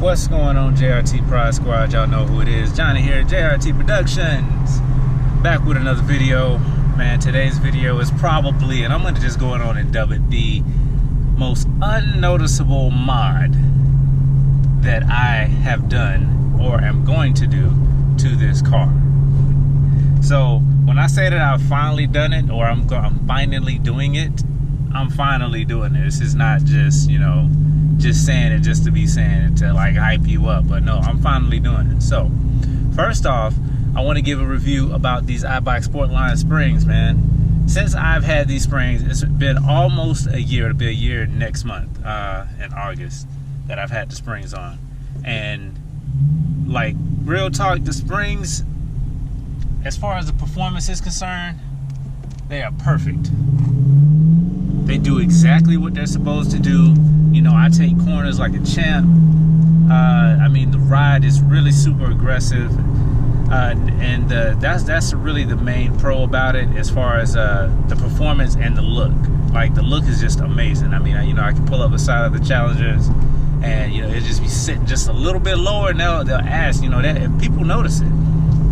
What's going on, JRT Prod Squad? Y'all know who it is. Johnny here, JRTProductions. Back with another video. Man, today's video is probably, and I'm going to just go on and dub it, the most unnoticeable mod that I have done or am going to do to this car. So when I say that I've finally done it, or I'm finally doing it, I'm finally doing it. This is not just, just saying it just to be saying it to like hype you up, but no, I'm finally doing it. So first off, I want to give a review about these iBike Sportline springs, man. Since I've had these springs, it's been almost a year. It'll be a year next month, in August, that I've had the springs on. And like, real talk, the springs, as far as the performance is concerned, they are perfect. They do exactly what they're supposed to do. I take corners like a champ. I mean, the ride is really super aggressive. And that's really the main pro about it, as far as the performance and the look. Like, the look is just amazing. I mean, I can pull up the side of the Challengers, and it just be sitting just a little bit lower, and they'll ask, that, and people notice it.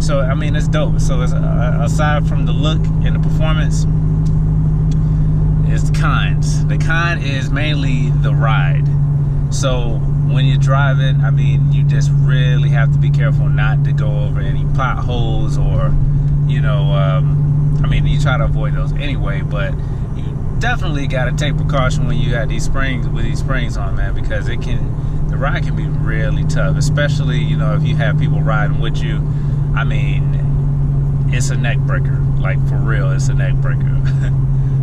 So I mean, it's dope. So it's, aside from the look and the performance, it's the kinds. The kind is mainly the ride. So when you're driving, I mean, you just really have to be careful not to go over any potholes, or, I mean, you try to avoid those anyway, but you definitely got to take precaution when you got these springs, with these springs on, man, because the ride can be really tough, especially, if you have people riding with you. I mean, it's a neck breaker, like, for real, it's a neck breaker.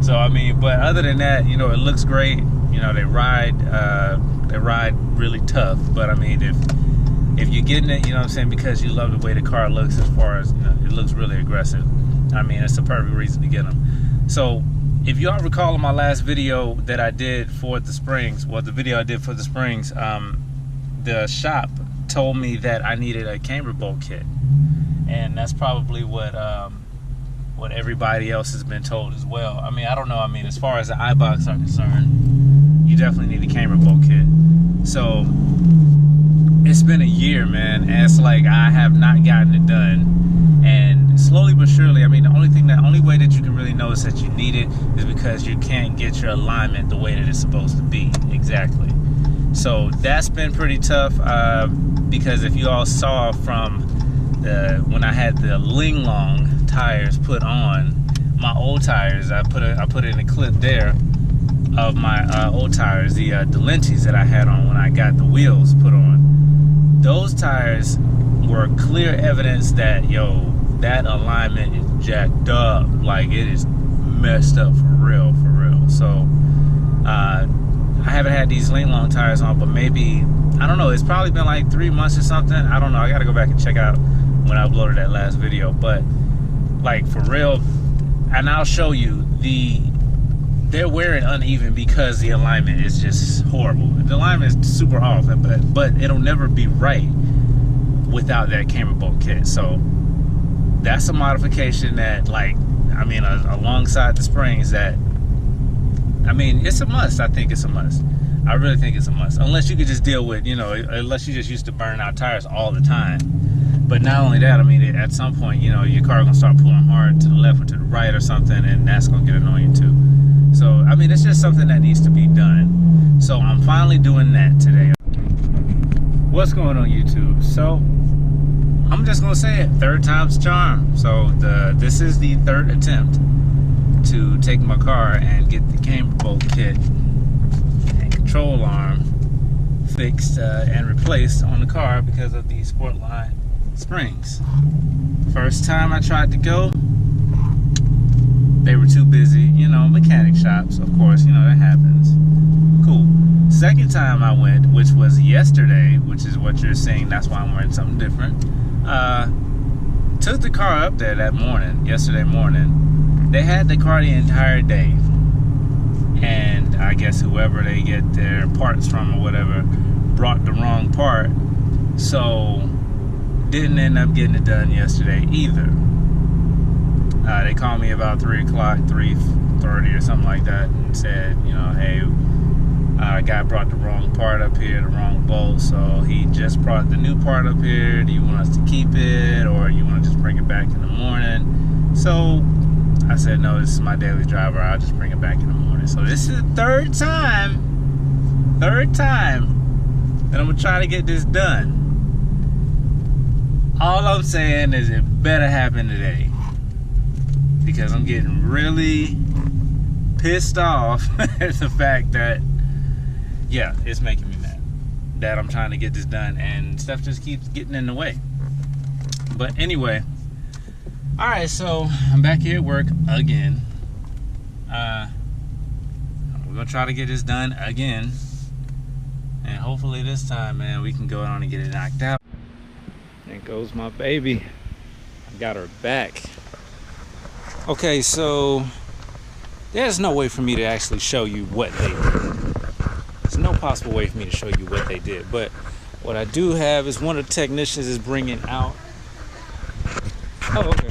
So, I mean, but other than that, it looks great. They ride really tough. But I mean, if you're getting it, what I'm saying, because you love the way the car looks, as far as, it looks really aggressive. I mean, it's a perfect reason to get them. So if y'all recall in my last video that I did for the springs, the video I did for the springs, the shop told me that I needed a camber bolt kit. And that's probably what everybody else has been told as well. I mean, I don't know. I mean, as far as the iBox are concerned, you definitely need a camber bolt kit. So it's been a year, man, and it's like I have not gotten it done. And slowly but surely, I mean, the only way that you can really notice that you need it is because you can't get your alignment the way that it's supposed to be exactly. So that's been pretty tough, because if you all saw from when I had the Ling Long tires put on, my old tires, I put in a clip there of my old tires, the Lentis that I had on when I got the wheels put on. Those tires were clear evidence that, that alignment is jacked up. Like, it is messed up for real, for real. So I haven't had these Ling Long tires on, but maybe, I don't know, it's probably been like 3 months or something. I don't know, I gotta go back and check out when I uploaded that last video. But like, for real, and I'll show you, they're wearing uneven because the alignment is just horrible. The alignment is super off, but it'll never be right without that camber bolt kit. So that's a modification that, like, I mean, alongside the springs, that, I mean, it's a must. I think it's a must. I really think it's a must. Unless you could just deal with, unless you just used to burn out tires all the time. But not only that, I mean, at some point, your car gonna start pulling hard to the left or to the right or something, and that's gonna get annoying too. So, I mean, it's just something that needs to be done. So I'm finally doing that today. What's going on, YouTube? So I'm just gonna say it, third time's a charm. So this is the third attempt to take my car and get the camber bolt kit and control arm fixed and replaced on the car because of the Sportline springs. First time I tried to go, they were too busy, mechanic shops, of course, that happens. Cool. Second time I went, which was yesterday, which is what you're seeing, that's why I'm wearing something different. Took the car up there that morning, yesterday morning. They had the car the entire day, and I guess whoever they get their parts from or whatever brought the wrong part, so didn't end up getting it done yesterday either. They called me about 3 o'clock, 3:30 or something like that, and said, hey, Guy brought the wrong part up here, the wrong bolt, so he just brought the new part up here. Do you want us to keep it, or you want to just bring it back in the morning? So I said, no, this is my daily driver. I'll just bring it back in the morning. So this is the third time that I'm gonna try to get this done. All I'm saying is it better happen today, because I'm getting really pissed off at the fact that, yeah, it's making me mad that I'm trying to get this done and stuff just keeps getting in the way. But anyway, all right, so I'm back here at work again. We're gonna try to get this done again, and hopefully this time, man, we can go on and get it knocked out. There goes my baby. I got her back. Okay, so there's no way for me to actually show you what they did. There's no possible way for me to show you what they did. But what I do have is one of the technicians is bringing out. Oh, okay.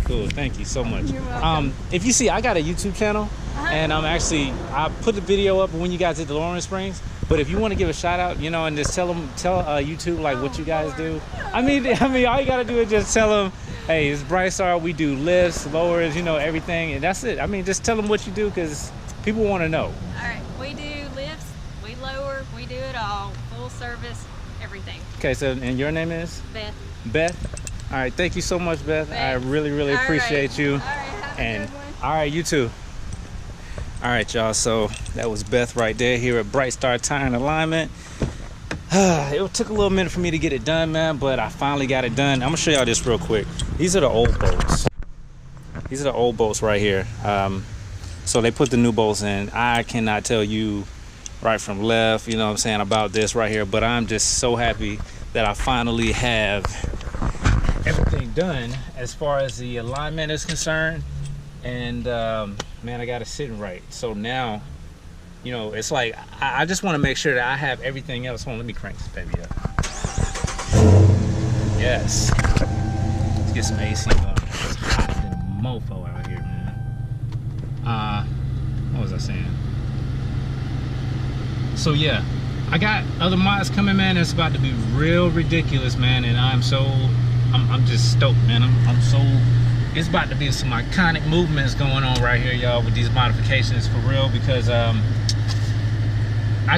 Cool. Thank you so much. You're welcome. If you see, I got a YouTube channel, and I put the video up when you guys did the Lawrence Springs. But if you want to give a shout out, you know, and just tell YouTube like what you guys do. I mean, all you gotta do is just tell them, hey, it's Brightstar. We do lifts, lowers, you know, everything, and that's it. I mean, just tell them what you do, because people want to know. All right, we do lifts, we lower, we do it all, full service, everything. Okay, so and your name is Beth. Beth. All right, thank you so much, Beth. I really appreciate you. All right, have And a good one. all right, you too. All right, y'all, so that was Beth right there here at Brightstar Tire and Alignment. It took a little minute for me to get it done, man, but I finally got it done. I'm gonna show y'all this real quick. These are the old bolts. These are the old bolts right here. So they put the new bolts in. I cannot tell you right from left, you know what I'm saying, about this right here, but I'm just so happy that I finally have everything done as far as the alignment is concerned. And man, I got it sitting right. So now, you know, it's like I just want to make sure that I have everything else. Hold on, let me crank this baby up. Yes. Let's get some AC going. It's hot than a mofo out here, man. What was I saying? So yeah, I got other mods coming, man. It's about to be real ridiculous, man, and I'm just stoked, man. It's about to be some iconic movements going on right here, y'all, with these modifications for real, because I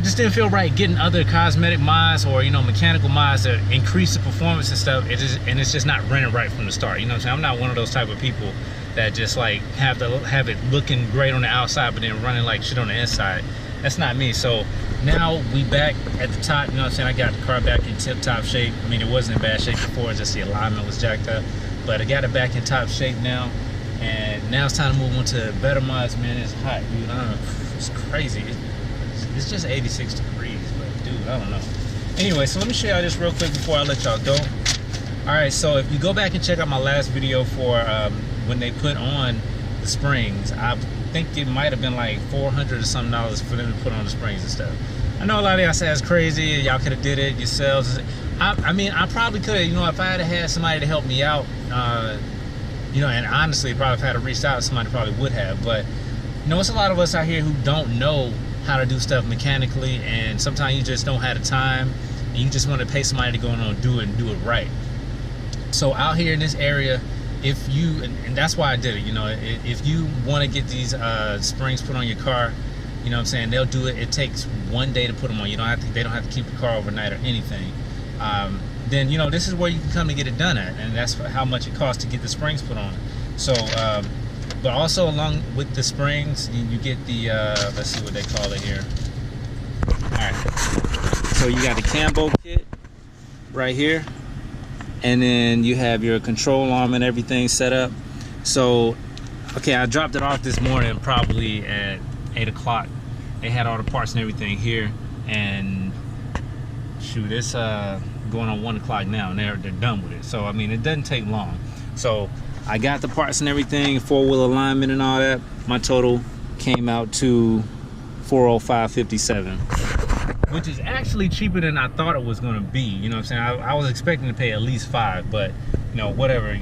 just didn't feel right getting other cosmetic mods or, you know, mechanical mods that increase the performance and stuff. It's just not running right from the start. You know what I'm saying? I'm not one of those type of people that just like have it looking great on the outside but then running like shit on the inside. That's not me. So now we back at the top, you know what I'm saying? I got the car back in tip-top shape. I mean, it wasn't in bad shape before, just the alignment was jacked up. But I got it back in top shape now, and now it's time to move on to better mods, man. It's hot, dude. I don't know. It's crazy. It's just 86 degrees, but dude, I don't know. Anyway, so let me show y'all this real quick before I let y'all go. All right, so if you go back and check out my last video for when they put on the springs, I think it might have been like $400 or something for them to put on the springs and stuff. I know a lot of y'all say it's crazy. Y'all could have did it yourselves. I mean, I probably could have, you know, if I had somebody to help me out, you know, and honestly, probably if I had reached out, somebody probably would have. But, you know, it's a lot of us out here who don't know how to do stuff mechanically, and sometimes you just don't have the time, and you just want to pay somebody to go in and do it right. So out here in this area, if you, and that's why I did it, you know, if you want to get these springs put on your car, you know what I'm saying, they'll do it. It takes one day to put them on. You don't have to, they don't have to keep the car overnight or anything. Then, you know, this is where you can come to get it done at, and that's how much it costs to get the springs put on. So, but also along with the springs, you get the, let's see what they call it here. All right, so you got the Cambo kit right here, and then you have your control arm and everything set up. So, okay, I dropped it off this morning probably at 8 o'clock. They had all the parts and everything here, and shoot, it's going on 1 o'clock now, and they're done with it. So I mean, it doesn't take long. So I got the parts and everything, 4-wheel alignment and all that. My total came out to $405.57, which is actually cheaper than I thought it was going to be. You know what I'm saying? I was expecting to pay at least $5, but you know, whatever.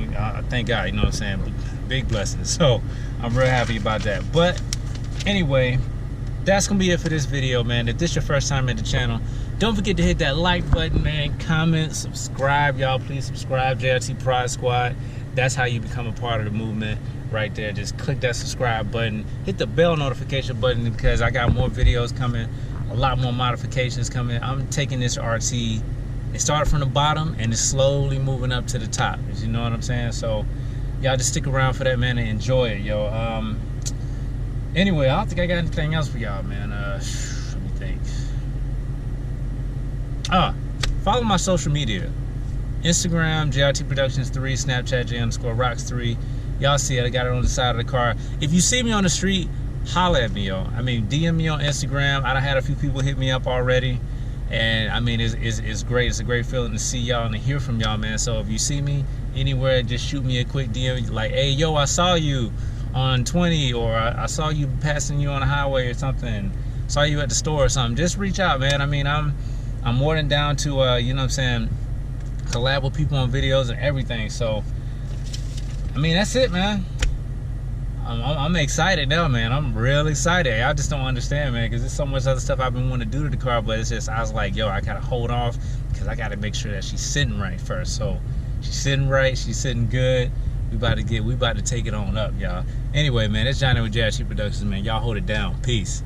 Thank God. You know what I'm saying? Big blessings. So I'm real happy about that. But anyway, that's gonna be it for this video, man. If this is your first time at the channel, don't forget to hit that like button, man. Comment, subscribe, y'all. Please subscribe, JRT Prod Squad. That's how you become a part of the movement right there. Just click that subscribe button, hit the bell notification button, because I got more videos coming, a lot more modifications coming. I'm taking this RT, it started from the bottom and it's slowly moving up to the top, you know what I'm saying? So y'all just stick around for that, man, and enjoy it, yo. Anyway, I don't think I got anything else for y'all, man. Let me think. Follow my social media. Instagram, JRTProductions 3, Snapchat, J_Rocks3. Y'all see it, I got it on the side of the car. If you see me on the street, holla at me, yo. I mean, DM me on Instagram. I done had a few people hit me up already. And I mean, it's great. It's a great feeling to see y'all and to hear from y'all, man. So if you see me anywhere, just shoot me a quick DM. Like, hey, yo, I saw you on 20, or I saw you passing you on the highway or something. Saw you at the store or something. Just reach out, man. I mean, I'm more than down to, you know what I'm saying, collab with people on videos and everything. So, I mean, that's it, man. I'm excited now, man. I'm real excited. I just don't understand, man, because there's so much other stuff I've been wanting to do to the car, but it's just, I was like, yo, I gotta hold off because I gotta make sure that she's sitting right first. So she's sitting right, she's sitting good. We about to take it on up, y'all. Anyway, man, it's Johnny with JRTProductions, man. Y'all hold it down. Peace.